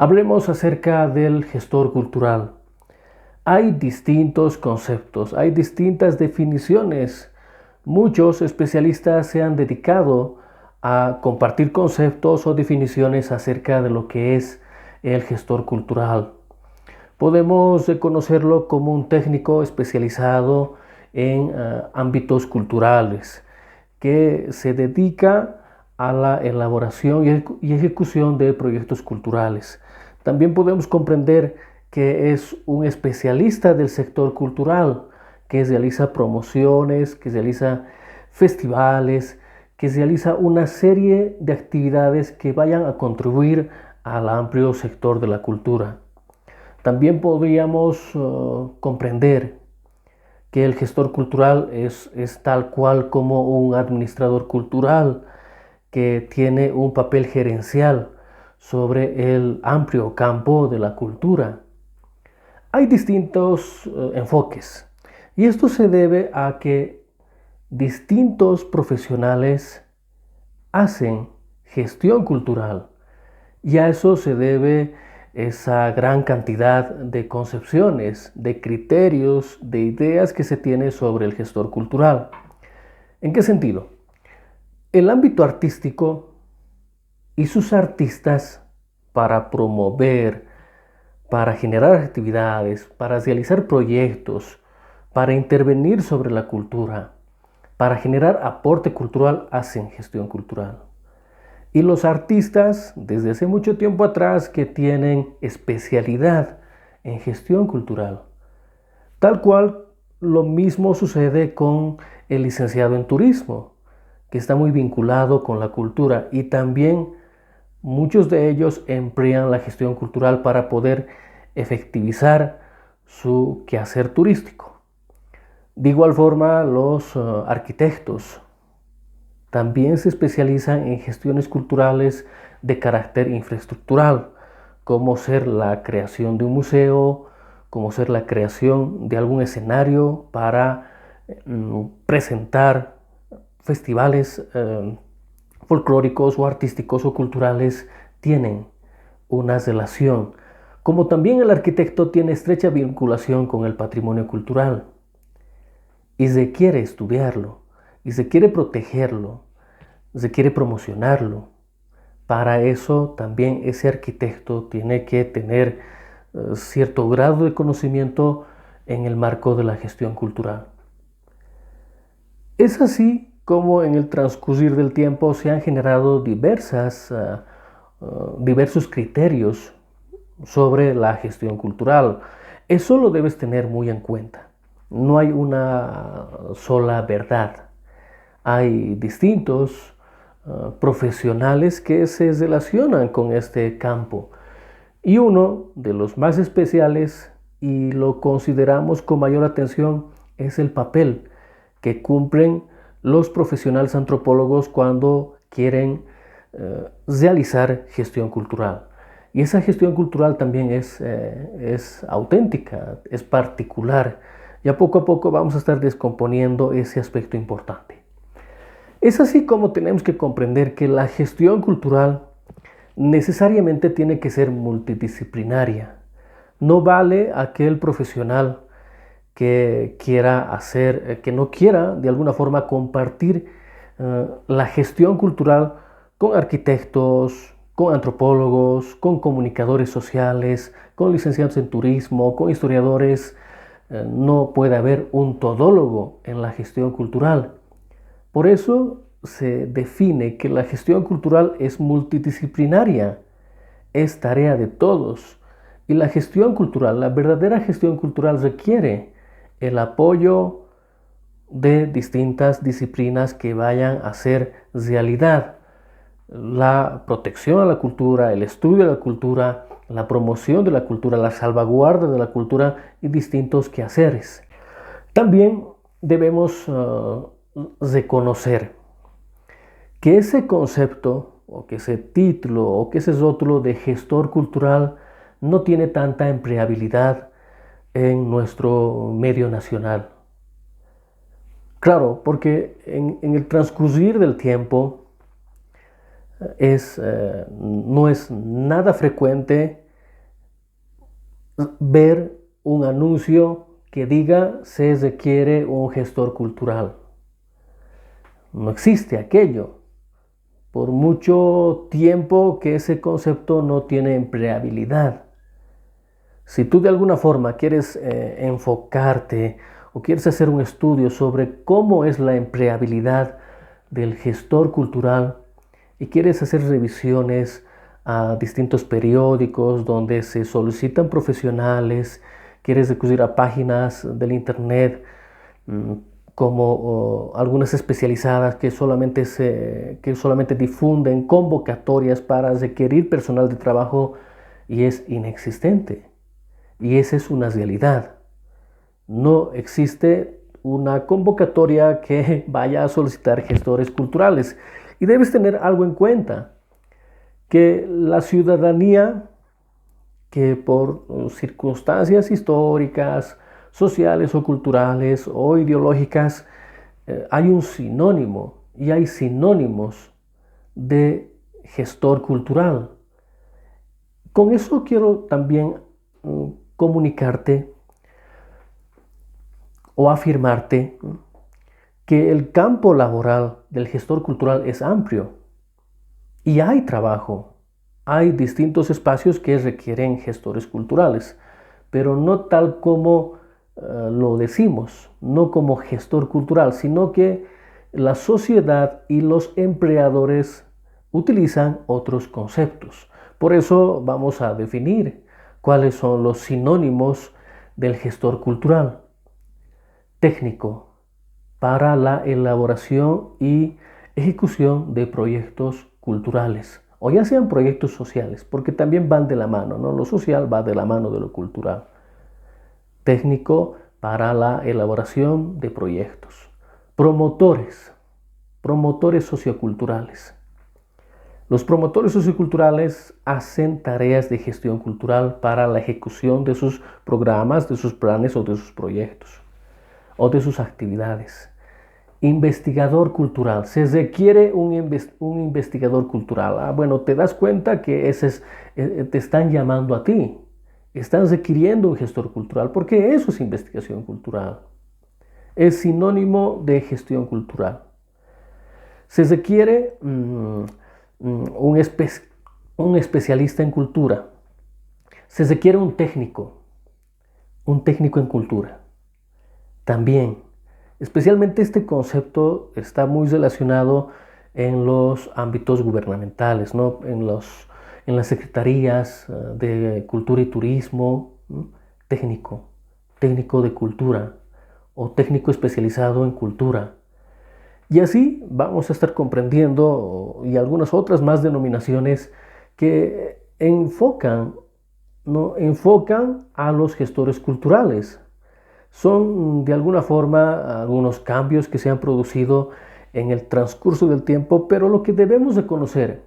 Hablemos acerca del gestor cultural. Hay distintos conceptos, hay distintas definiciones. Muchos especialistas se han dedicado a compartir conceptos o definiciones acerca de lo que es el gestor cultural. Podemos reconocerlo como un técnico especializado en ámbitos culturales que se dedica a la elaboración y ejecución de proyectos culturales. También podemos comprender que es un especialista del sector cultural, que realiza promociones, que realiza festivales, que realiza una serie de actividades que vayan a contribuir al amplio sector de la cultura. También podríamos comprender que el gestor cultural es tal cual como un administrador cultural que tiene un papel gerencial sobre el amplio campo de la cultura. Hay distintos enfoques y esto se debe a que distintos profesionales hacen gestión cultural y a eso se debe esa gran cantidad de concepciones, de criterios, de ideas que se tiene sobre el gestor cultural. ¿En qué sentido? El ámbito artístico y sus artistas para promover, para generar actividades, para realizar proyectos, para intervenir sobre la cultura, para generar aporte cultural, hacen gestión cultural. Y los artistas, desde hace mucho tiempo atrás, que tienen especialidad en gestión cultural. Tal cual lo mismo sucede con el licenciado en turismo, que está muy vinculado con la cultura y también muchos de ellos emplean la gestión cultural para poder efectivizar su quehacer turístico. De igual forma, los arquitectos también se especializan en gestiones culturales de carácter infraestructural, como ser la creación de un museo, como ser la creación de algún escenario para presentar festivales folclóricos o artísticos o culturales. Tienen una relación, como también el arquitecto tiene estrecha vinculación con el patrimonio cultural y se quiere estudiarlo y se quiere protegerlo, se quiere promocionarlo. Para eso también ese arquitecto tiene que tener cierto grado de conocimiento en el marco de la gestión cultural. Es así como en el transcurrir del tiempo se han generado diversos criterios sobre la gestión cultural. Eso lo debes tener muy en cuenta. No hay una sola verdad. Hay distintos profesionales que se relacionan con este campo. Y uno de los más especiales, y lo consideramos con mayor atención, es el papel que cumplen los profesionales antropólogos cuando quieren realizar gestión cultural. Y esa gestión cultural también es auténtica, es particular. Y a poco vamos a estar descomponiendo ese aspecto importante. Es así como tenemos que comprender que la gestión cultural necesariamente tiene que ser multidisciplinaria. No vale aquel profesional que quiera hacer, que no quiera de alguna forma compartir la gestión cultural con arquitectos, con antropólogos, con comunicadores sociales, con licenciados en turismo, con historiadores. No puede haber un todólogo en la gestión cultural. Por eso se define que la gestión cultural es multidisciplinaria, es tarea de todos. Y la gestión cultural, la verdadera gestión cultural requiere el apoyo de distintas disciplinas que vayan a hacer realidad la protección a la cultura, el estudio de la cultura, la promoción de la cultura, la salvaguarda de la cultura y distintos quehaceres. También debemos reconocer que ese concepto o que ese título o que ese rótulo de gestor cultural no tiene tanta empleabilidad en nuestro medio nacional. Claro, porque en el transcurrir del tiempo no es nada frecuente ver un anuncio que diga se requiere un gestor cultural. No existe aquello. Por mucho tiempo que ese concepto no tiene empleabilidad. Si tú de alguna forma quieres enfocarte o quieres hacer un estudio sobre cómo es la empleabilidad del gestor cultural y quieres hacer revisiones a distintos periódicos donde se solicitan profesionales, quieres recurrir a páginas del internet como algunas especializadas que solamente difunden convocatorias para requerir personal de trabajo y es inexistente. Y esa es una realidad. No existe una convocatoria que vaya a solicitar gestores culturales. Y debes tener algo en cuenta, que la ciudadanía que por circunstancias históricas, sociales o culturales o ideológicas, hay un sinónimo y hay sinónimos de gestor cultural. Con eso quiero también comunicarte o afirmarte que el campo laboral del gestor cultural es amplio y hay trabajo. Hay distintos espacios que requieren gestores culturales, pero no tal como lo decimos, no como gestor cultural, sino que la sociedad y los empleadores utilizan otros conceptos. Por eso vamos a definir cuáles son los sinónimos del gestor cultural. Técnico para la elaboración y ejecución de proyectos culturales, o ya sean proyectos sociales, porque también van de la mano, ¿no? Lo social va de la mano de lo cultural. Técnico para la elaboración de proyectos. Promotores socioculturales. Los promotores socioculturales hacen tareas de gestión cultural para la ejecución de sus programas, de sus planes o de sus proyectos o de sus actividades. Investigador cultural. Se requiere un investigador cultural. Bueno, te das cuenta que te están llamando a ti. Están requiriendo un gestor cultural porque eso es investigación cultural. Es sinónimo de gestión cultural. Se requiere un especialista en cultura. Se requiere un técnico en cultura. También, especialmente este concepto está muy relacionado en los ámbitos gubernamentales, ¿no? En las secretarías de cultura y turismo, técnico de cultura o técnico especializado en cultura. Y así vamos a estar comprendiendo y algunas otras más denominaciones que enfocan a los gestores culturales. Son de alguna forma algunos cambios que se han producido en el transcurso del tiempo, pero lo que debemos de conocer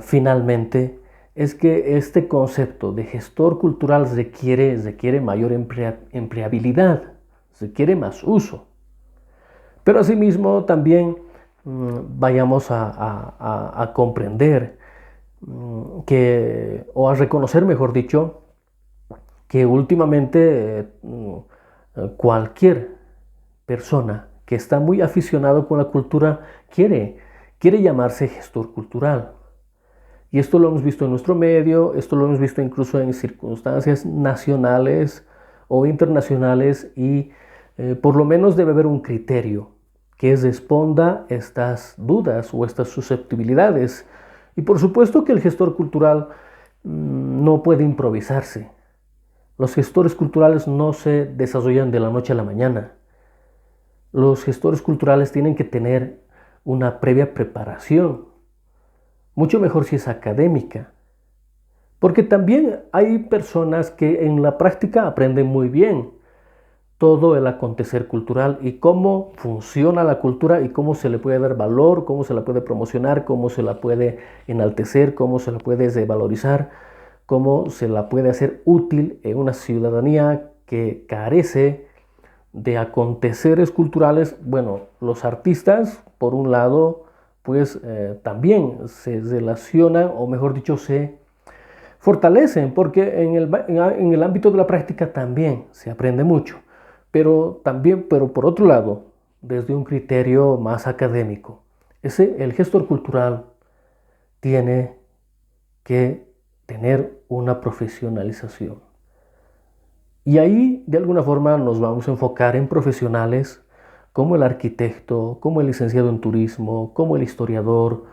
finalmente es que este concepto de gestor cultural requiere mayor empleabilidad, requiere más uso. Pero asimismo también vayamos a comprender o a reconocer, mejor dicho, que últimamente cualquier persona que está muy aficionado con la cultura quiere llamarse gestor cultural. Y esto lo hemos visto en nuestro medio, esto lo hemos visto incluso en circunstancias nacionales o internacionales y por lo menos debe haber un criterio que responda estas dudas o estas susceptibilidades. Y por supuesto que el gestor cultural no puede improvisarse. Los gestores culturales no se desarrollan de la noche a la mañana. Los gestores culturales tienen que tener una previa preparación, mucho mejor si es académica, porque también hay personas que en la práctica aprenden muy bien todo el acontecer cultural y cómo funciona la cultura y cómo se le puede dar valor, cómo se la puede promocionar, cómo se la puede enaltecer, cómo se la puede revalorizar, cómo se la puede hacer útil en una ciudadanía que carece de aconteceres culturales. Bueno, los artistas, por un lado, pues también se relacionan, o mejor dicho, se fortalecen porque en el ámbito de la práctica también se aprende mucho, pero por otro lado, desde un criterio más académico, el gestor cultural tiene que tener una profesionalización. Y ahí, de alguna forma, nos vamos a enfocar en profesionales como el arquitecto, como el licenciado en turismo, como el historiador,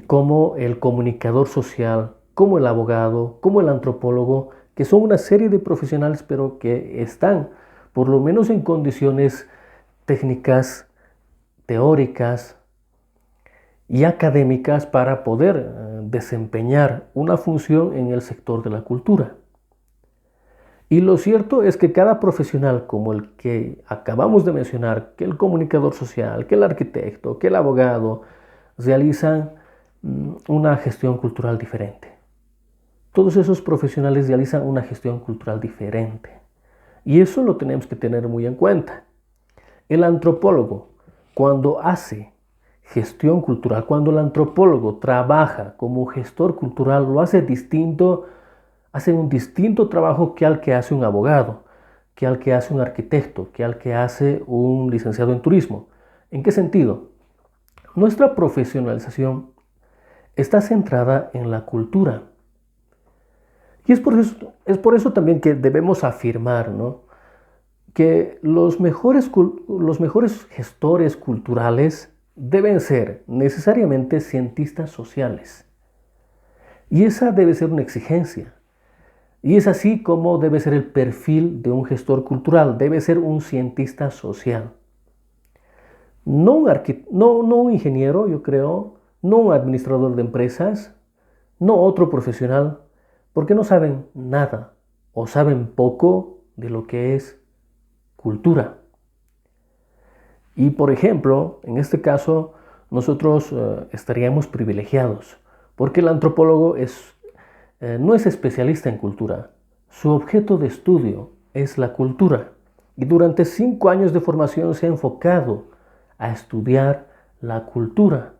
como el comunicador social, como el abogado, como el antropólogo, que son una serie de profesionales, pero que están, por lo menos en condiciones técnicas, teóricas y académicas para poder desempeñar una función en el sector de la cultura. Y lo cierto es que cada profesional, como el que acabamos de mencionar, que el comunicador social, que el arquitecto, que el abogado, realizan una gestión cultural diferente. Todos esos profesionales realizan una gestión cultural diferente. Y eso lo tenemos que tener muy en cuenta. El antropólogo, cuando hace gestión cultural, cuando el antropólogo trabaja como gestor cultural, lo hace distinto, hace un distinto trabajo que al que hace un abogado, que al que hace un arquitecto, que al que hace un licenciado en turismo. ¿En qué sentido? Nuestra profesionalización está centrada en la cultura. Y es por eso también que debemos afirmar, ¿no?, que los mejores gestores culturales deben ser necesariamente cientistas sociales. Y esa debe ser una exigencia. Y es así como debe ser el perfil de un gestor cultural. Debe ser un cientista social. No un ingeniero, yo creo, no un administrador de empresas, no otro profesional, porque no saben nada o saben poco de lo que es cultura. Y por ejemplo, en este caso, nosotros estaríamos privilegiados, porque el antropólogo no es especialista en cultura. Su objeto de estudio es la cultura. Y durante 5 años de formación se ha enfocado a estudiar la cultura.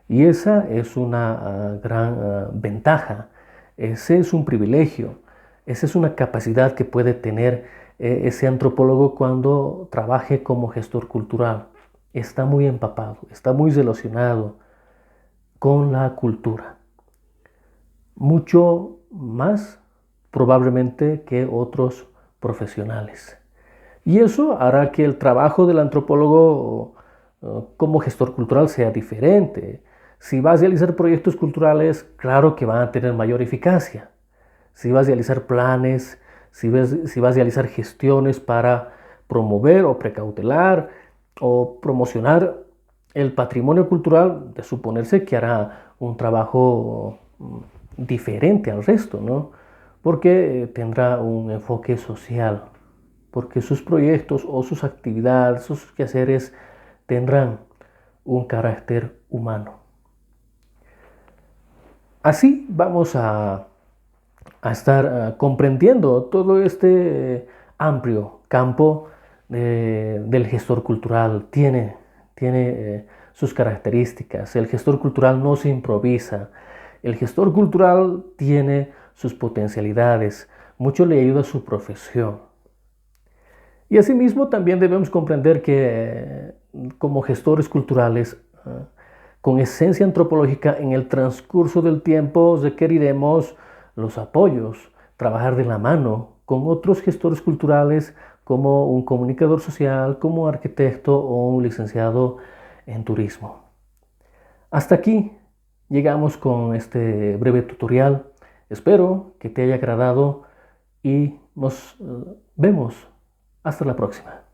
Y esa es una gran ventaja. Ese es un privilegio. Esa es una capacidad que puede tener ese antropólogo cuando trabaje como gestor cultural. Está muy empapado, está muy relacionado con la cultura. Mucho más probablemente que otros profesionales. Y eso hará que el trabajo del antropólogo como gestor cultural sea diferente. Si vas a realizar proyectos culturales, claro que van a tener mayor eficacia. Si vas a realizar planes, si vas a realizar gestiones para promover o precautelar o promocionar el patrimonio cultural, de suponerse que hará un trabajo diferente al resto, ¿no? Porque tendrá un enfoque social, porque sus proyectos o sus actividades, sus quehaceres tendrán un carácter humano. Así vamos a estar comprendiendo todo este amplio campo del gestor cultural. Tiene sus características. El gestor cultural no se improvisa. El gestor cultural tiene sus potencialidades. Mucho le ayuda a su profesión. Y asimismo también debemos comprender que como gestores culturales, con esencia antropológica, en el transcurso del tiempo requeriremos los apoyos, trabajar de la mano con otros gestores culturales como un comunicador social, como arquitecto o un licenciado en turismo. Hasta aquí llegamos con este breve tutorial. Espero que te haya agradado y nos vemos. Hasta la próxima.